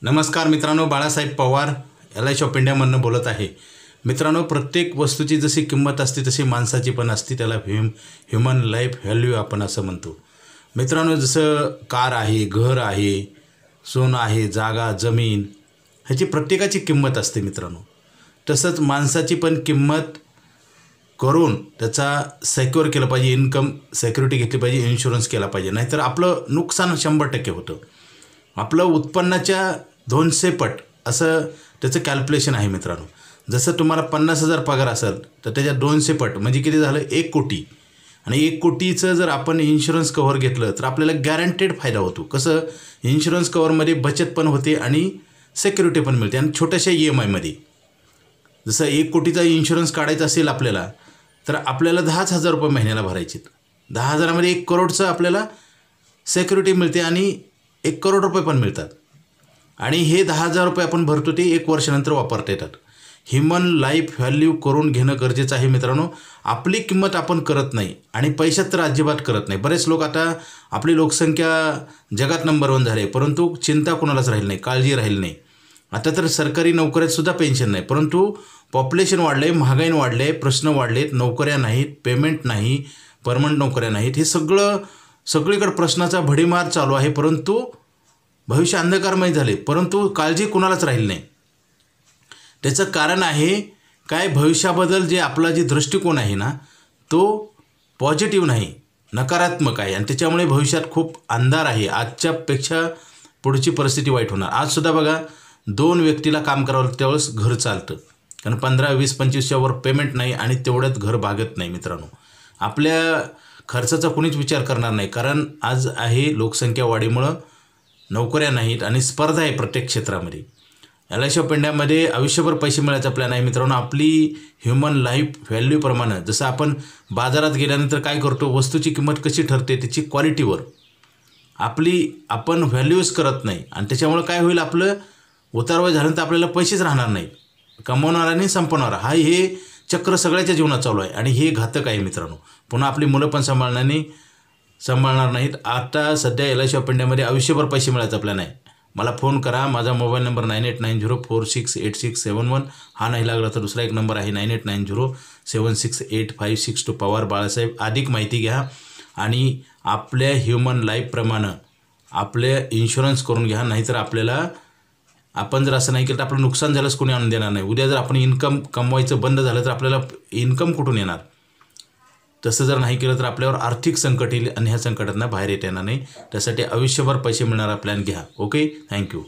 नमस्कार मित्रांनो, Balasaheb Pawar LIC of इंडियामधून बोलत आहे। मित्रांनो, प्रत्येक वस्तूची जशी किंमत असते तशी माणसाची पण असते, त्याला ह्यूमन लाईफ व्हॅल्यू आपण असं म्हणतो। मित्रांनो, जसं कार आहे, घर आहे, सोनं आहे, जागा, जमीन, ह्याची प्रत्येकाची किंमत असते मित्रांनो। तसंच माणसाची पण किंमत करून त्याचा सिक्युअर केलं पाहिजे, इन्कम सिक्युरिटी घेतली पाहिजे, इन्शुरन्स केला पाहिजे, नाहीतर आपलं नुकसान 100% होतं। आपलं उत्पन्नाच्या 200 पट असं त्याचं कॅल्क्युलेशन आहे मित्रांनो। जसं तुम्हाला 50,000 पगार असेल तर त्याच्या 200 पट म्हणजे किती झालं, 1 कोटी। आणि 1 कोटीचं जर आपण इन्शुरन्स कव्हर घेतलं तर आपल्याला गॅरंटेड फायदा होतो। कसं, इन्शुरन्स कव्हरमध्ये बचत पण होते आणि सिक्युरिटी पण मिळते, आणि छोट्याशा EMI मध्ये। जसं 1 कोटीचा इन्शुरन्स काढायचा असेल आपल्याला तर आपल्याला 10,000 रुपये महिन्याला भरायचे। 10,000 मध्ये 1 करोडचं आपल्याला सिक्युरिटी मिळते आणि 1 करोड रुपये पण मिळतात। आणि हे 10,000 रुपये आपण भरतो ते 1 वर्षानंतर वापरता येतात। ह्यूमन लाईफ व्हॅल्यू करून घेणं गरजेचं आहे मित्रांनो। आपली किंमत आपण करत नाही आणि पैशात तर अजिबात करत नाही। बरेच लोक आता आपली लोकसंख्या जगात नंबर 1 झाले, परंतु चिंता कोणालाच राहिली नाही, काळजी राहिली नाही। आता तर सरकारी नोकऱ्यात सुद्धा पेन्शन नाही, परंतु पॉप्युलेशन वाढले, महागाई वाढले, प्रश्न वाढलेत, नोकऱ्या नाहीत, पेमेंट नाही, परमनंट नोकऱ्या नाहीत, हे सगळीकडे प्रश्नाचा भडीमार चालू आहे। परंतु भविष्य अंधकारमय झाले, परंतु काळजी कुणालाच राहिली नाही। त्याचं कारण आहे काय, भविष्याबद्दल जे आपला जे दृष्टिकोन आहे ना, तो पॉझिटिव्ह नाही, नकारात्मक आहे, आणि त्याच्यामुळे भविष्यात खूप अंधार आहे। आजच्यापेक्षा पुढची परिस्थिती वाईट होणार। आज सुद्धा बघा, 2 व्यक्तीला काम करावं त्यावेळेस घर चालतं, कारण 15, 20, 25च्या वर पेमेंट नाही आणि तेवढ्यात घर भागत नाही मित्रांनो। आपल्या खर्चाचा कुणीच विचार करणार नाही, कारण आज आहे लोकसंख्या वाढीमुळं नोकऱ्या नाहीत आणि स्पर्धा आहे प्रत्येक क्षेत्रामध्ये। LIC ऑफ इंडियामध्ये आयुष्यभर पैसे मिळायचा प्लॅन आहे मित्रांनो। आपली ह्यूमन लाईफ व्हॅल्यूप्रमाणे जसं आपण बाजारात गेल्यानंतर काय करतो, वस्तूची किंमत कशी ठरते त्याची क्वालिटीवर आपण व्हॅल्यूज करत नाही, आणि त्याच्यामुळे काय होईल, आपलं उतारवय झाल्यानंतर आपल्याला पैसेच राहणार नाहीत, कमवणारा आणि संपवणारा हे चक्र सगळ्याच्या जीवनात चालू आहे, आणि हे घातक आहे मित्रांनो। पुन्हा आपली मुलं पण सांभाळणार नाहीत। आता सध्या LIC ऑफ इंडियामध्ये आयुष्यभर पैसे मिळायचा प्लॅन आहे। मला फोन करा, माझा मोबाईल नंबर 9890468671, हा नाही लागला तर दुसरा एक नंबर आहे 9890768562 पवार बाळासाहेब। अधिक माहिती घ्या आणि आपल्या ह्यूमन लाईफप्रमाणे आपले इन्शुरन्स करून घ्या, नाहीतर आपण जर असं नाही केलं तर आपलं नुकसान झालंच कोणी आणून देणार नाही। उद्या जर आपण इन्कम कमवायचं बंद झालं तर आपल्याला इन्कम कुठून येणार? तसं जर नाही केलं तर आपल्यावर आर्थिक संकट येईल आणि ह्या संकटांना बाहेर येता येणार नाही। त्यासाठी आयुष्यभर पैसे मिळणारा प्लॅन घ्या। Okay, thank you.